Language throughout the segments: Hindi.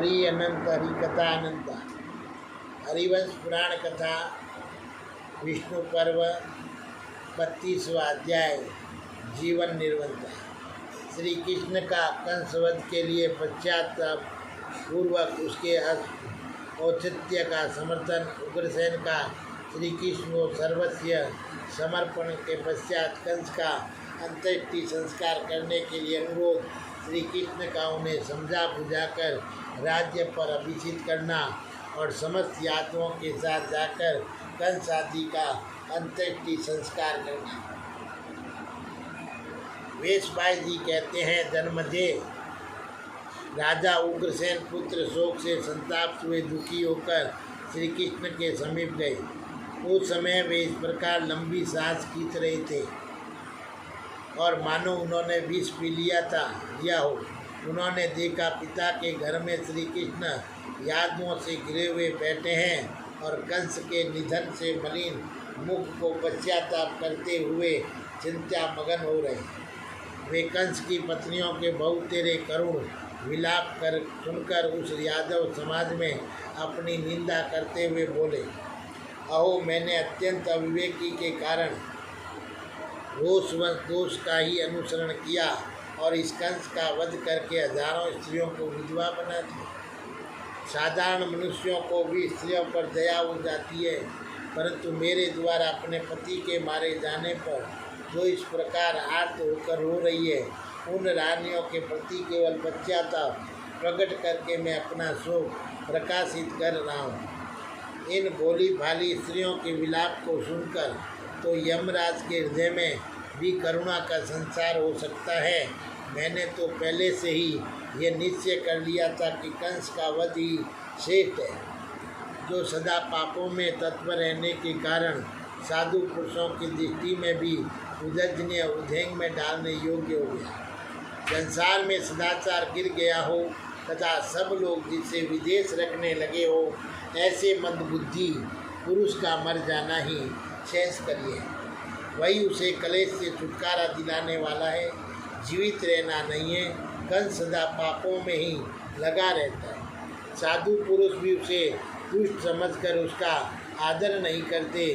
हरि अनंत हरि कथा अनंत हरिवंश पुराण कथा विष्णु पर्व 32वां अध्याय जीवन निर्बंध। श्री कृष्ण का कंसवध के लिए पश्चाताप पूर्वक उसके औचित्य का समर्थन, उग्रसेन का श्री कृष्ण को सर्वस्व समर्पण के पश्चात कंस का अंत्येष्टि संस्कार करने के लिए अनुरोध, श्री कृष्ण का उन्हें समझा बुझाकर राज्य पर अभिषेक करना और समस्त यादवों के साथ जाकर कंस आदि का अंत्येष्टि संस्कार करना। वेशभाई जी कहते हैं, जन्मजय राजा उग्रसेन पुत्र शोक से संताप हुए दुखी होकर श्री कृष्ण के समीप गए। उस समय वे इस प्रकार लंबी सांस खींच रहे थे और मानो उन्होंने विष पी लिया हो। उन्होंने देखा पिता के घर में श्री कृष्ण यादवों से घिरे हुए बैठे हैं और कंस के निधन से मलिन मुख को पश्चाताप करते हुए चिंता मगन हो रहे। वे कंस की पत्नियों के बहुतेरे करुण विलाप कर सुनकर उस यादव समाज में अपनी निंदा करते हुए बोले, अहो, मैंने अत्यंत अविवेकी के कारण रोषवश दोष का ही अनुसरण किया और इस कंस का वध करके हजारों स्त्रियों को विधवा बना दिया। साधारण मनुष्यों को भी स्त्रियों पर दया हो जाती है, परंतु मेरे द्वारा अपने पति के मारे जाने पर जो इस प्रकार आर्त होकर रो रही है, उन रानियों के प्रति केवल पश्चाताप प्रकट करके मैं अपना शोक प्रकाशित कर रहा हूँ। इन भोली भाली स्त्रियों के विलाप को सुनकर तो यमराज के हृदय में भी करुणा का संसार हो सकता है। मैंने तो पहले से ही यह निश्चय कर लिया था कि कंस का वध ही श्रेष्ठ है, जो सदा पापों में तत्पर रहने के कारण साधु पुरुषों की दृष्टि में भी उदजनीय उद्यंग में डालने योग्य हो गया। संसार में सदाचार गिर गया हो तथा सब लोग जिसे विदेश रखने लगे हो, ऐसे मंदबुद्धि पुरुष का मर जाना ही शेष करिए। वही उसे कलेश से छुटकारा दिलाने वाला है, जीवित रहना नहीं है। कंस सदा पापों में ही लगा रहता है। साधु पुरुष भी उसे दुष्ट समझकर उसका आदर नहीं करते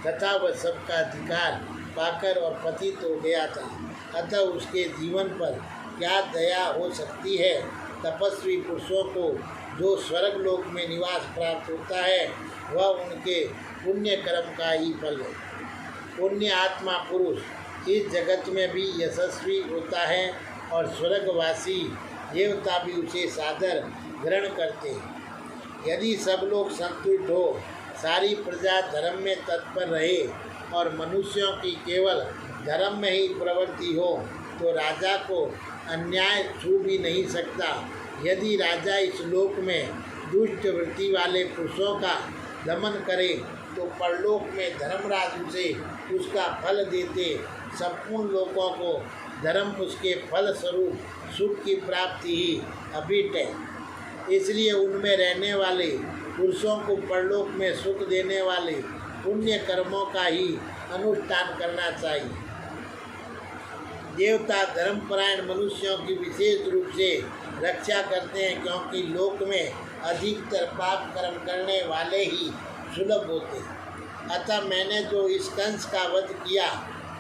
तथा वह सबका अधिकार पाकर और पतित हो गया था। अतः उसके जीवन पर क्या दया हो सकती है। तपस्वी पुरुषों को जो स्वर्ग लोक में निवास प्राप्त होता है, वह उनके पुण्य कर्म का ही फल है। पुण्य आत्मा पुरुष इस जगत में भी यशस्वी होता है और स्वर्गवासी देवता भी उसे सादर ग्रहण करते हैं। यदि सब लोग संतुष्ट हो, सारी प्रजा धर्म में तत्पर रहे और मनुष्यों की केवल धर्म में ही प्रवृत्ति हो, तो राजा को अन्याय छू भी नहीं सकता। यदि राजा इस लोक में दुष्ट वृत्ति वाले पुरुषों का दमन करे, तो परलोक में धर्मराज उसे उसका फल देते। संपूर्ण लोगों को धर्म उसके फल स्वरूप सुख की प्राप्ति ही अभिष्ट है। इसलिए उनमें रहने वाले पुरुषों को परलोक में सुख देने वाले पुण्य कर्मों का ही अनुष्ठान करना चाहिए। देवता धर्मपरायण मनुष्यों की विशेष रूप से रक्षा करते हैं, क्योंकि लोक में अधिकतर पाप कर्म करने वाले ही सुलभ होते हैं। अतः मैंने जो इस कंस का वध किया,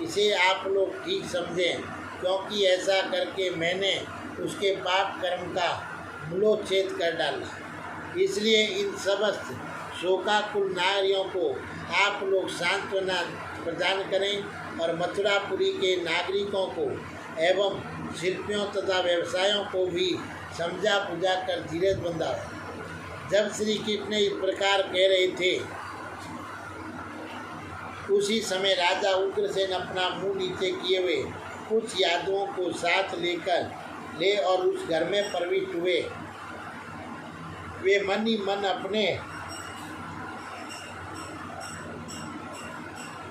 इसे आप लोग ठीक समझें, क्योंकि ऐसा करके मैंने उसके पाप कर्म का मूलोच्छेद कर डाला। इसलिए इन समस्त शोकाकुल नारियों को आप लोग सांत्वना प्रदान करें और मथुरापुरी के नागरिकों को एवं शिल्पियों तथा व्यवसायों को भी समझा बुझा कर धीरज बंधाओ। जब श्री कृष्ण इस प्रकार कह रहे थे, उसी समय राजा उग्रसेन अपना मुंह नीचे किए हुए कुछ यादवों को साथ ले और उस घर में प्रविष्ट हुए। वे मन ही मन अपने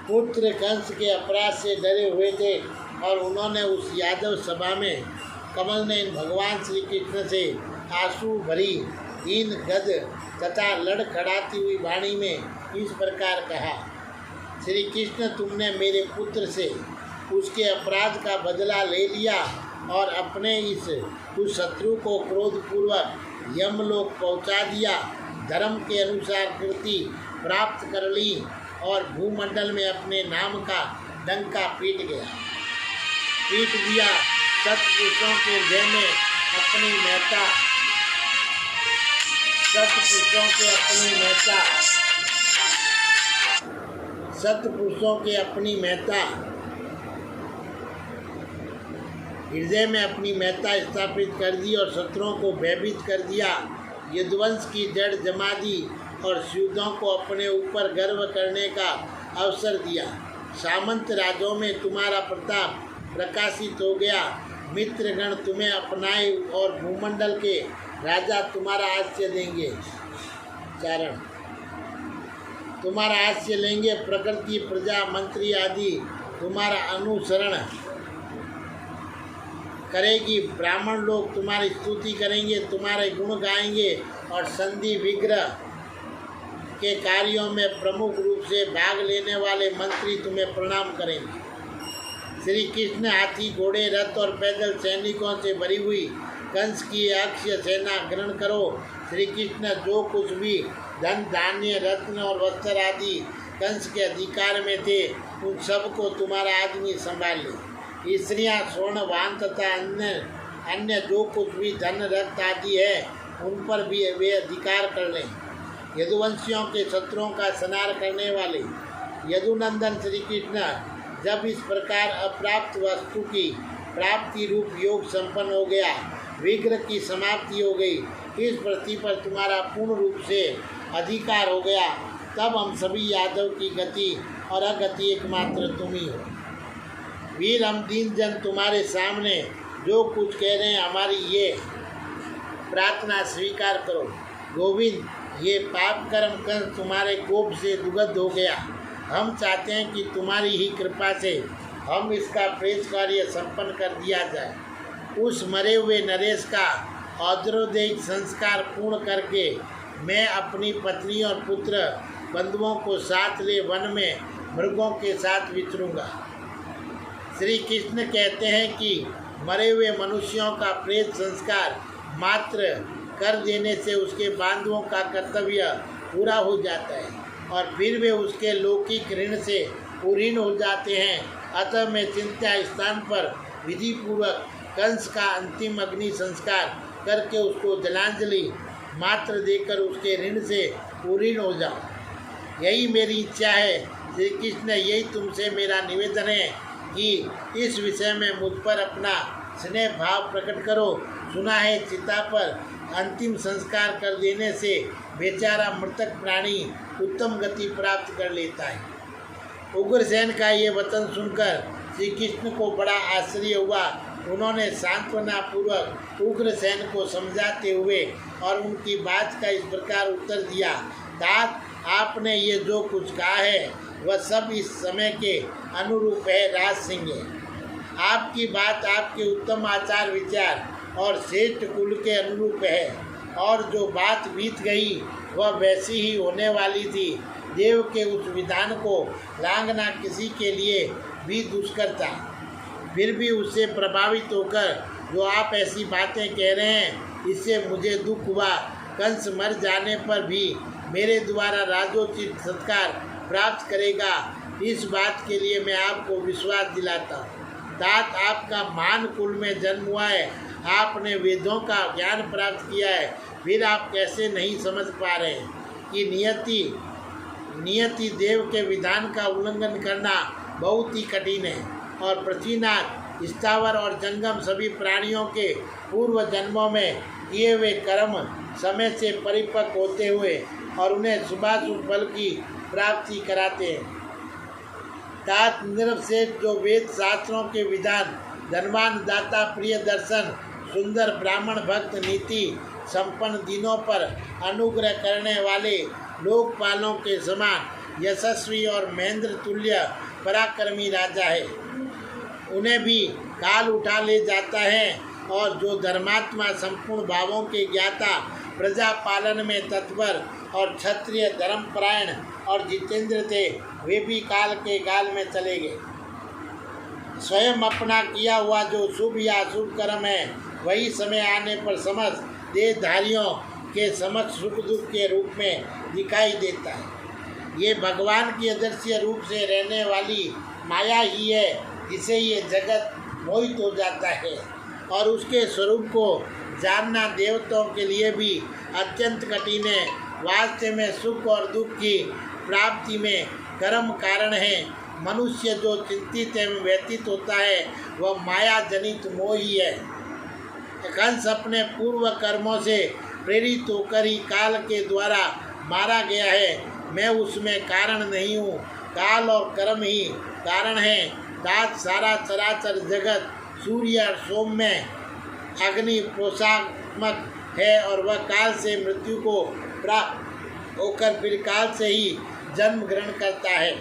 पुत्र कंस के अपराध से डरे हुए थे और उन्होंने उस यादव सभा में कमल नयन भगवान श्री कृष्ण से आंसू भरी दीन गद तथा लड़खड़ाती हुई वाणी में इस प्रकार कहा, श्री कृष्ण, तुमने मेरे पुत्र से उसके अपराध का बदला ले लिया और अपने उस शत्रु को क्रोधपूर्वक यमलोक पहुंचा दिया। धर्म के अनुसार कीर्ति प्राप्त कर ली और भूमंडल में अपने नाम का डंका पीट दिया। सत्पुरुषों के हृदय में अपनी महत्ता सत्पुरुषों के अपनी महत्ता हृदय में अपनी महत्ता स्थापित कर दी और शत्रुओं को भयभीत कर दिया। यदुवंश की जड़ जमा दी और युद्धों को अपने ऊपर गर्व करने का अवसर दिया। सामंत राज्यों में तुम्हारा प्रताप प्रकाशित हो गया। मित्रगण तुम्हें अपनाए और भूमंडल के राजा तुम्हारा आश्रय देंगे। चारण तुम्हारा आश्रय लेंगे। प्रकृति प्रजा मंत्री आदि तुम्हारा अनुसरण करेगी। ब्राह्मण लोग तुम्हारी स्तुति करेंगे, तुम्हारे गुण गाएंगे और संधि विग्रह के कार्यों में प्रमुख रूप से भाग लेने वाले मंत्री तुम्हें प्रणाम करेंगे। श्री कृष्ण हाथी घोड़े रथ और पैदल सैनिकों से भरी हुई कंस की अक्षय सेना ग्रहण करो। श्री कृष्ण जो कुछ भी धन धान्य रत्न और वस्त्र आदि कंस के अधिकार में थे उन सब को तुम्हारा आदमी संभाल ले। स्त्रियाँ स्वर्ण वाहन तथा अन्य जो कुछ भी धन रक्त आदि है उन पर भी वे अधिकार कर लें। यदुवंशियों के शत्रुओं का संहार करने वाले यदुनंदन श्री कृष्ण जब इस प्रकार अप्राप्त वस्तु की प्राप्ति रूप योग संपन्न हो गया, विग्रह की समाप्ति हो गई, इस पृथ्वी पर तुम्हारा पूर्ण रूप से अधिकार हो गया, तब हम सभी यादव की गति और अगति एकमात्र तुम ही हो। वीर हम दीन जन तुम्हारे सामने जो कुछ कह रहे हैं हमारी ये प्रार्थना स्वीकार करो। गोविंद, ये पाप कर्म कंस तुम्हारे कोप से दुग्ध हो गया। हम चाहते हैं कि तुम्हारी ही कृपा से हम इसका प्रेत कार्य संपन्न कर दिया जाए। उस मरे हुए नरेश का औद्रोदेहिक संस्कार पूर्ण करके मैं अपनी पत्नी और पुत्र बंधुओं को साथ ले वन में मृगों के साथ विचरूंगा। श्री कृष्ण कहते हैं कि मरे हुए मनुष्यों का प्रेत संस्कार मात्र कर देने से उसके बांधवों का कर्तव्य पूरा हो जाता है और फिर वे उसके लौकिक ऋण से उऋण हो जाते हैं। अतः मैं चिंता स्थान पर विधि पूर्वक कंस का अंतिम अग्नि संस्कार करके उसको जलांजलि मात्र देकर उसके ऋण से उऋण हो जाऊँ। यही मेरी इच्छा है। श्री कृष्ण, यही तुमसे मेरा निवेदन है कि इस विषय में मुझ पर अपना स्नेह भाव प्रकट करो। सुना है चिता पर अंतिम संस्कार कर देने से बेचारा मृतक प्राणी उत्तम गति प्राप्त कर लेता है। उग्रसेन का ये वचन सुनकर श्री कृष्ण को बड़ा आश्चर्य हुआ। उन्होंने सांत्वना पूर्वक उग्रसेन को समझाते हुए और उनकी बात का इस प्रकार उत्तर दिया। तात, आपने ये जो कुछ कहा है वह सब इस समय के अनुरूप है। राज सिंह, आपकी बात आपके उत्तम आचार विचार और श्रेष्ठ कुल के अनुरूप है और जो बात बीत गई वह वैसी ही होने वाली थी। देव के उस विधान को लांघना किसी के लिए भी दुष्कर था। फिर भी उससे प्रभावित होकर जो आप ऐसी बातें कह रहे हैं इससे मुझे दुख हुआ। कंस मर जाने पर भी मेरे द्वारा राजोचित सत्कार प्राप्त करेगा, इस बात के लिए मैं आपको विश्वास दिलाता हूँ। तात, आपका महान कुल में जन्म हुआ है, आपने वेदों का ज्ञान प्राप्त किया है, फिर आप कैसे नहीं समझ पा रहे हैं कि नियति देव के विधान का उल्लंघन करना बहुत ही कठिन है और पृथ्वीनाथ स्थावर और जंगम सभी प्राणियों के पूर्व जन्मों में किए हुए कर्म समय से परिपक्व होते हुए और उन्हें शुभाशुभ फल की प्राप्ति कराते हैं। तात, निरवशेष जो वेद शास्त्रों के विधान धनवान दाता प्रिय दर्शन सुंदर ब्राह्मण भक्त नीति संपन्न दिनों पर अनुग्रह करने वाले लोकपालों के समान यशस्वी और महेंद्र तुल्य पराक्रमी राजा है, उन्हें भी काल उठा ले जाता है। और जो धर्मात्मा संपूर्ण भावों के ज्ञाता प्रजा पालन में तत्पर और क्षत्रिय धर्मपरायण और जितेंद्र थे वे भी काल के गाल में चले गए। स्वयं अपना किया हुआ जो शुभ या अशुभ कर्म है वही समय आने पर समस्त देहधारियों के समक्ष सुख दुख के रूप में दिखाई देता है। ये भगवान की अदृश्य रूप से रहने वाली माया ही है जिसे ये जगत मोहित हो जाता है और उसके स्वरूप को जानना देवताओं के लिए भी अत्यंत कठिन है। वास्तव में सुख और दुख की प्राप्ति में कर्म कारण है। मनुष्य जो चिंतित एवं व्यतीत होता है वह माया जनित मोह ही है। कंस अपने पूर्व कर्मों से प्रेरित होकर ही काल के द्वारा मारा गया है। मैं उसमें कारण नहीं हूँ, काल और कर्म ही कारण है। दात सारा चराचर जगत सूर्य और सोम में अग्नि पोषात्मक है और वह काल से मृत्यु को प्राप्त होकर फिर काल से ही जन्म ग्रहण करता है।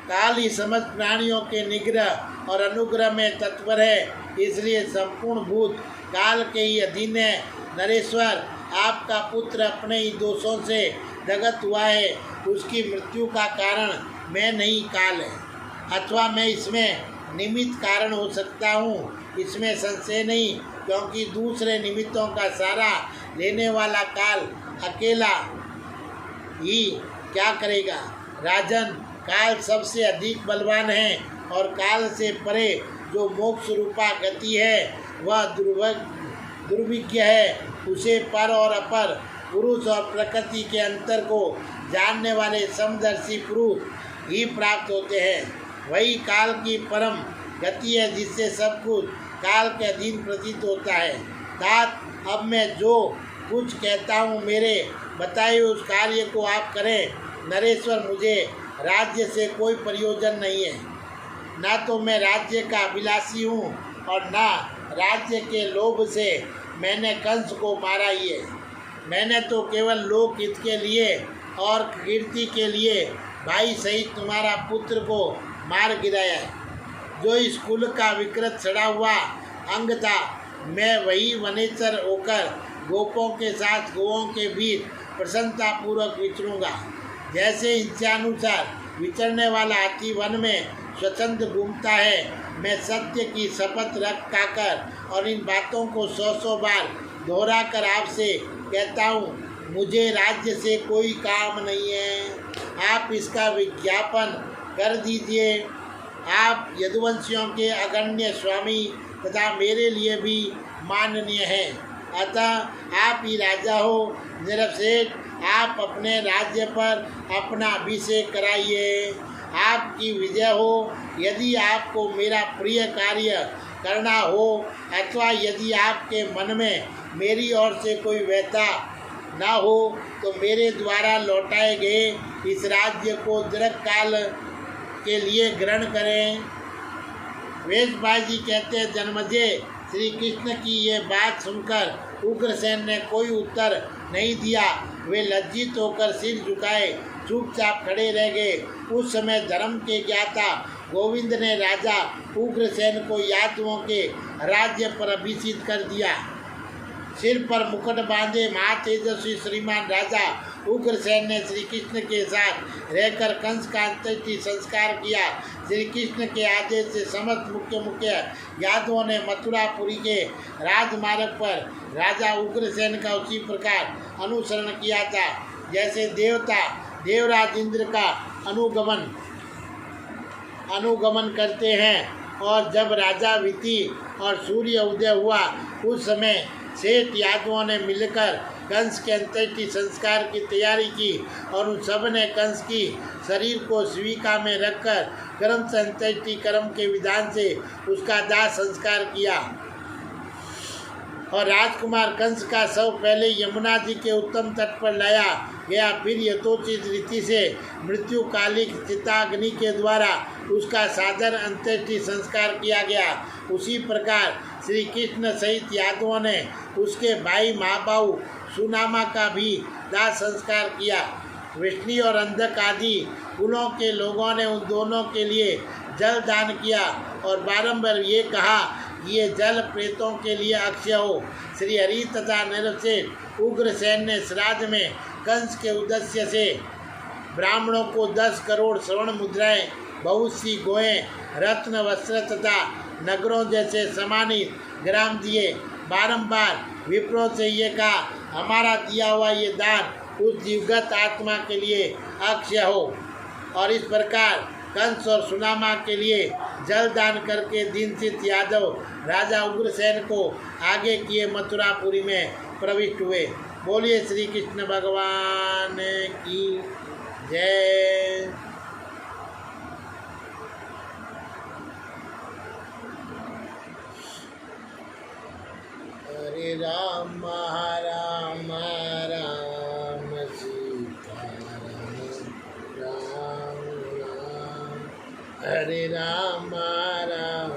काल ही समस्त प्राणियों के निग्रह और अनुग्रह में तत्पर है, इसलिए संपूर्ण भूत काल के ही अधीन है। नरेश्वर, आपका पुत्र अपने ही दोषों से जगत हुआ है, उसकी मृत्यु का कारण मैं नहीं काल है, अथवा मैं इसमें निमित्त कारण हो सकता हूँ, इसमें संशय नहीं, क्योंकि दूसरे निमित्तों का सहारा लेने वाला काल अकेला ही क्या करेगा। राजन, काल सबसे अधिक बलवान है और काल से परे जो मोक्ष रूपा गति है वह दुर्विज्ञ है। उसे पर और अपर पुरुष और प्रकृति के अंतर को जानने वाले समदर्शी पुरुष ही प्राप्त होते हैं। वही काल की परम गति है जिससे सब कुछ काल के अधीन प्रतीत होता है। तात, अब मैं जो कुछ कहता हूँ मेरे बताए उस कार्य को आप करें। नरेश्वर, मुझे राज्य से कोई प्रयोजन नहीं है, ना तो मैं राज्य का अभिलाषी हूँ और ना राज्य के लोभ से मैंने कंस को मारा ही है। मैंने तो केवल लोकहित के लिए और कीर्ति के लिए भाई सहित तुम्हारा पुत्र को मार गिराया है। जो इस कुल का विकृत सड़ा हुआ अंग था, मैं वही वनेश्वर होकर गोपों के साथ गोओं के बीच प्रसन्नतापूर्वक विचरूंगा। जैसे इच्छानुसार विचरने वाला हाथी वन में स्वच्छंद घूमता है, मैं सत्य की शपथ रख खाकर और इन बातों को 100 बार दोहरा कर आपसे कहता हूँ, मुझे राज्य से कोई काम नहीं है। आप इसका विज्ञापन कर दीजिए। आप यदुवंशियों के अगण्य स्वामी तथा मेरे लिए भी माननीय हैं, अतः आप ही राजा हो। निरवशेष, आप अपने राज्य पर अपना अभिषेक कराइए। आपकी विजय हो। यदि आपको मेरा प्रिय कार्य करना हो अथवा यदि आपके मन में मेरी ओर से कोई व्यथा न हो तो मेरे द्वारा लौटाए गए इस राज्य को दीर्घकाल के लिए ग्रहण करें। वेशभाई जी कहते हैं, जन्मजय श्री कृष्ण की ये बात सुनकर उग्रसेन ने कोई उत्तर नहीं दिया। वे लज्जित होकर सिर झुकाए चुपचाप खड़े रह गए। उस समय धर्म के ज्ञाता गोविंद ने राजा उग्रसेन को यादवों के राज्य पर अभिषिक्त कर दिया। सिर पर मुकुट बांधे महातेजस्वी श्रीमान राजा उग्रसेन ने श्री कृष्ण के साथ रहकर कंस का अंत्येष्टि संस्कार किया। श्री कृष्ण के आदेश से समस्त मुख्य यादवों ने मथुरापुरी के राजमार्ग पर राजा उग्रसेन का उसी प्रकार अनुसरण किया था जैसे देवता देवराज इंद्र का अनुगमन करते हैं। और जब राजा विति और सूर्य उदय हुआ उस समय सेठ यादवों ने मिलकर कंस के अंत्येष्टि संस्कार की तैयारी की और उन सब ने कंस की शरीर को स्वीका में रखकर कर्म से अंत्येष्टि कर्म के विधान से उसका दाह संस्कार किया। और राजकुमार कंस का शव पहले यमुना जी के उत्तम तट पर लाया गया, फिर यथोचित रीति से मृत्युकालिक चिताग्नि के द्वारा उसका सादर अंत्येष्टि संस्कार किया गया। उसी प्रकार श्री कृष्ण सहित यादवों ने उसके भाई महाबाहु सुनामा का भी दाह संस्कार किया। विष्णु और अंधक आदि कुलों के लोगों ने उन दोनों के लिए जल दान किया और बारंबार ये कहा ये जल प्रेतों के लिए अक्षय हो। श्री हरि तथा नरसेन उग्रसेन ने श्राद्ध में कंस के उद्देश्य से ब्राह्मणों को 10 करोड़ स्वर्ण मुद्राएं बहुत सी गौएं, रत्न, वस्त्र तथा नगरों जैसे सम्मानित ग्राम दिए। बारंबार विप्रों से ये कहा, हमारा दिया हुआ ये दान उस दिवगत आत्मा के लिए अक्षय हो। और इस प्रकार कंस और सुदामा के लिए जल दान करके दीनसित यादव राजा उग्रसेन को आगे किए मथुरापुरी में प्रविष्ट हुए। बोलिए श्री कृष्ण भगवान की जय। हरे राम राम राम सीता राम राम, हरे राम राम